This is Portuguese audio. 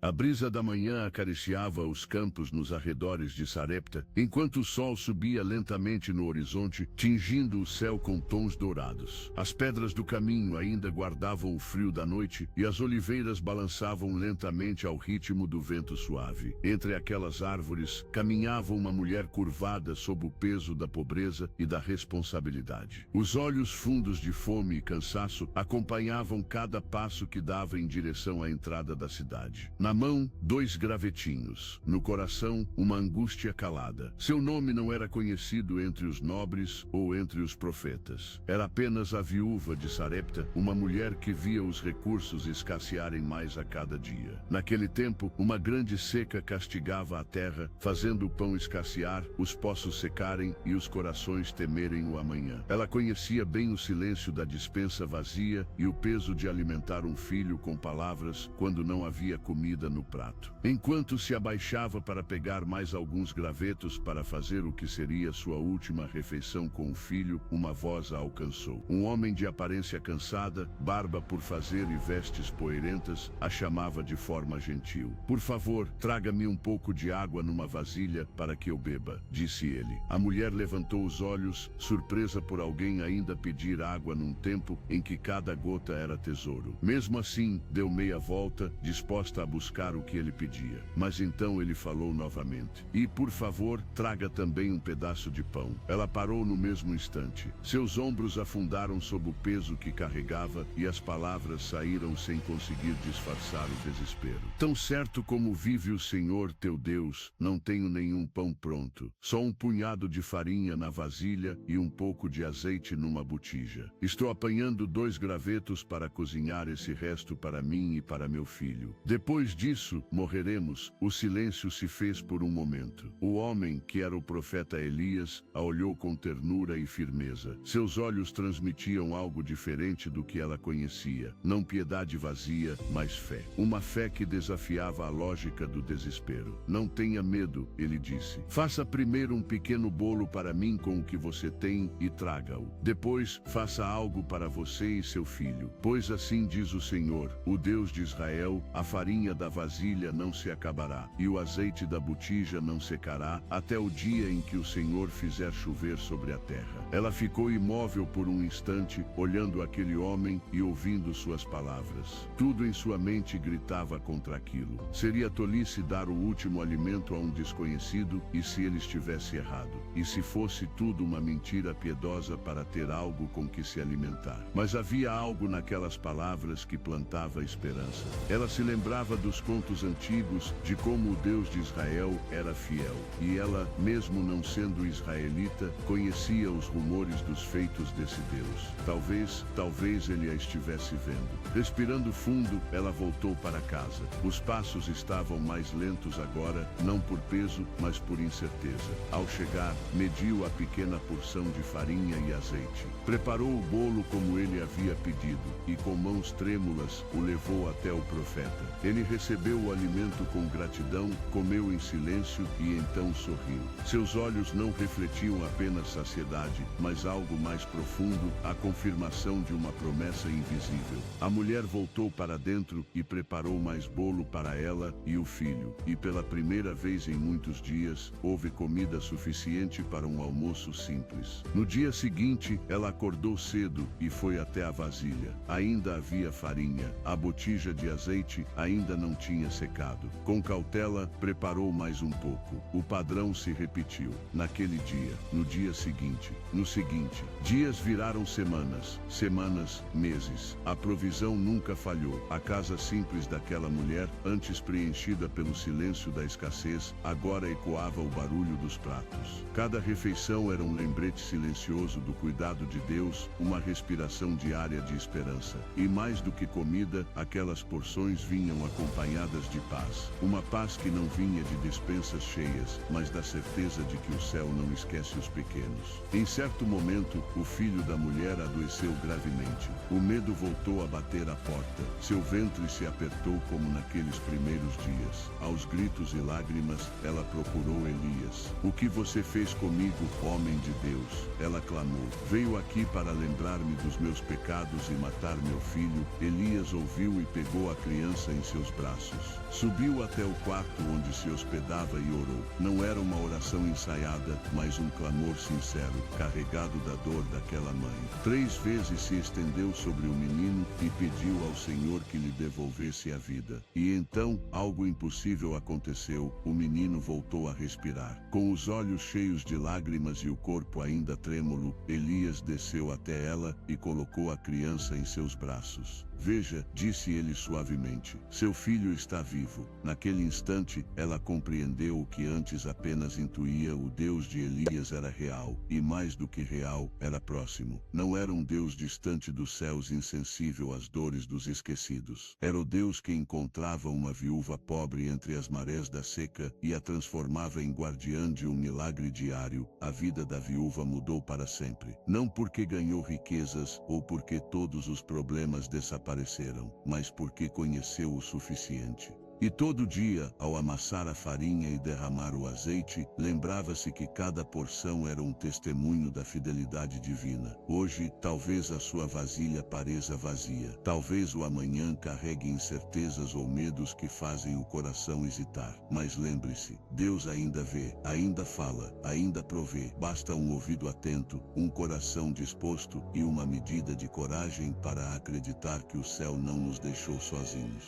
A brisa da manhã acariciava os campos nos arredores de Sarepta, enquanto o sol subia lentamente no horizonte, tingindo o céu com tons dourados. As pedras do caminho ainda guardavam o frio da noite e as oliveiras balançavam lentamente ao ritmo do vento suave. Entre aquelas árvores, caminhava uma mulher curvada sob o peso da pobreza e da responsabilidade. Os olhos fundos de fome e cansaço acompanhavam cada passo que dava em direção à entrada da cidade. Na mão, 2 gravetinhos. No coração, uma angústia calada. Seu nome não era conhecido entre os nobres ou entre os profetas. Era apenas a viúva de Sarepta, uma mulher que via os recursos escassearem mais a cada dia. Naquele tempo, uma grande seca castigava a terra, fazendo o pão escassear, os poços secarem e os corações temerem o amanhã. Ela conhecia bem o silêncio da despensa vazia e o peso de alimentar um filho com palavras quando não havia comida no prato. Enquanto se abaixava para pegar mais alguns gravetos para fazer o que seria sua última refeição com o filho, uma voz a alcançou. Um homem de aparência cansada, barba por fazer e vestes poeirentas, a chamava de forma gentil. "Por favor, traga-me um pouco de água numa vasilha para que eu beba", disse ele. A mulher levantou os olhos, surpresa por alguém ainda pedir água num tempo em que cada gota era tesouro. Mesmo assim, deu meia volta, disposta a buscar o que ele pedia. Mas então ele falou novamente: "E, por favor, traga também um pedaço de pão." Ela parou no mesmo instante. Seus ombros afundaram sob o peso que carregava e as palavras saíram sem conseguir disfarçar o desespero. "Tão certo como vive o Senhor teu Deus, não tenho nenhum pão pronto. Só um punhado de farinha na vasilha e um pouco de azeite numa botija. Estou apanhando 2 gravetos para cozinhar esse resto para mim e para meu filho. Depois disso, morreremos." O silêncio se fez por um momento. O homem, que era o profeta Elias, a olhou com ternura e firmeza. Seus olhos transmitiam algo diferente do que ela conhecia. Não piedade vazia, mas fé. Uma fé que desafiava a lógica do desespero. "Não tenha medo", ele disse. "Faça primeiro um pequeno bolo para mim com o que você tem e traga-o. Depois, faça algo para você e seu filho. Pois assim diz o Senhor, o Deus de Israel, a farinha da vasilha não se acabará, e o azeite da botija não secará, até o dia em que o Senhor fizer chover sobre a terra." Ela ficou imóvel por um instante, olhando aquele homem e ouvindo suas palavras. Tudo em sua mente gritava contra aquilo. Seria tolice dar o último alimento a um desconhecido, e se ele estivesse errado? E se fosse tudo uma mentira piedosa para ter algo com que se alimentar? Mas havia algo naquelas palavras que plantava esperança. Ela se lembrava dos contos antigos de como o Deus de Israel era fiel. E ela, mesmo não sendo israelita, conhecia os rumores dos feitos desse Deus. Talvez ele a estivesse vendo. Respirando fundo, ela voltou para casa. Os passos estavam mais lentos agora, não por peso, mas por incerteza. Ao chegar, mediu a pequena porção de farinha e azeite. Preparou o bolo como ele havia pedido, e com mãos trêmulas, o levou até o profeta. Ele recebeu o alimento com gratidão, comeu em silêncio e então sorriu. Seus olhos não refletiam apenas saciedade, mas algo mais profundo, a confirmação de uma promessa invisível. A mulher voltou para dentro e preparou mais bolo para ela e o filho, e pela primeira vez em muitos dias, houve comida suficiente para um almoço simples. No dia seguinte, ela acordou cedo e foi até a vasilha. Ainda havia farinha, a botija de azeite ainda não tinha secado. Com cautela, preparou mais um pouco. O padrão se repetiu. Naquele dia, no dia seguinte, no seguinte. Dias viraram semanas, semanas, meses. A provisão nunca falhou. A casa simples daquela mulher, antes preenchida pelo silêncio da escassez, agora ecoava o barulho dos pratos. Cada refeição era um lembrete silencioso do cuidado de Deus, uma respiração diária de esperança. E mais do que comida, aquelas porções vinham acompanhadas de paz. Uma paz que não vinha de despensas cheias, mas da certeza de que o céu não esquece os pequenos. Em certo momento, o filho da mulher adoeceu gravemente. O medo voltou a bater à porta. Seu ventre se apertou como naqueles primeiros dias. Aos gritos e lágrimas, ela procurou Elias. "O que você fez comigo, homem de Deus?" Ela clamou. "Veio aqui para lembrar-me dos meus pecados e matar meu filho." Elias ouviu e pegou a criança em seus braços. braços. Subiu até o quarto onde se hospedava e orou. Não era uma oração ensaiada, mas um clamor sincero, carregado da dor daquela mãe. 3 vezes se estendeu sobre o menino e pediu ao Senhor que lhe devolvesse a vida. E então, algo impossível aconteceu, o menino voltou a respirar. Com os olhos cheios de lágrimas e o corpo ainda trêmulo, Elias desceu até ela e colocou a criança em seus braços. Veja, disse ele suavemente, seu filho está vivo. Naquele instante, ela compreendeu o que antes apenas intuía: o Deus de Elias era real, e mais do que real, era próximo. Não era um Deus distante dos céus, insensível às dores dos esquecidos. Era o Deus que encontrava uma viúva pobre entre as marés da seca e a transformava em guardiã de um milagre diário. A vida da viúva mudou para sempre. Não porque ganhou riquezas ou porque todos os problemas desapareceram, mas porque conheceu o suficiente. E todo dia, ao amassar a farinha e derramar o azeite, lembrava-se que cada porção era um testemunho da fidelidade divina. Hoje, talvez a sua vasilha pareça vazia. Talvez o amanhã carregue incertezas ou medos que fazem o coração hesitar. Mas lembre-se, Deus ainda vê, ainda fala, ainda provê. Basta um ouvido atento, um coração disposto e uma medida de coragem para acreditar que o céu não nos deixou sozinhos.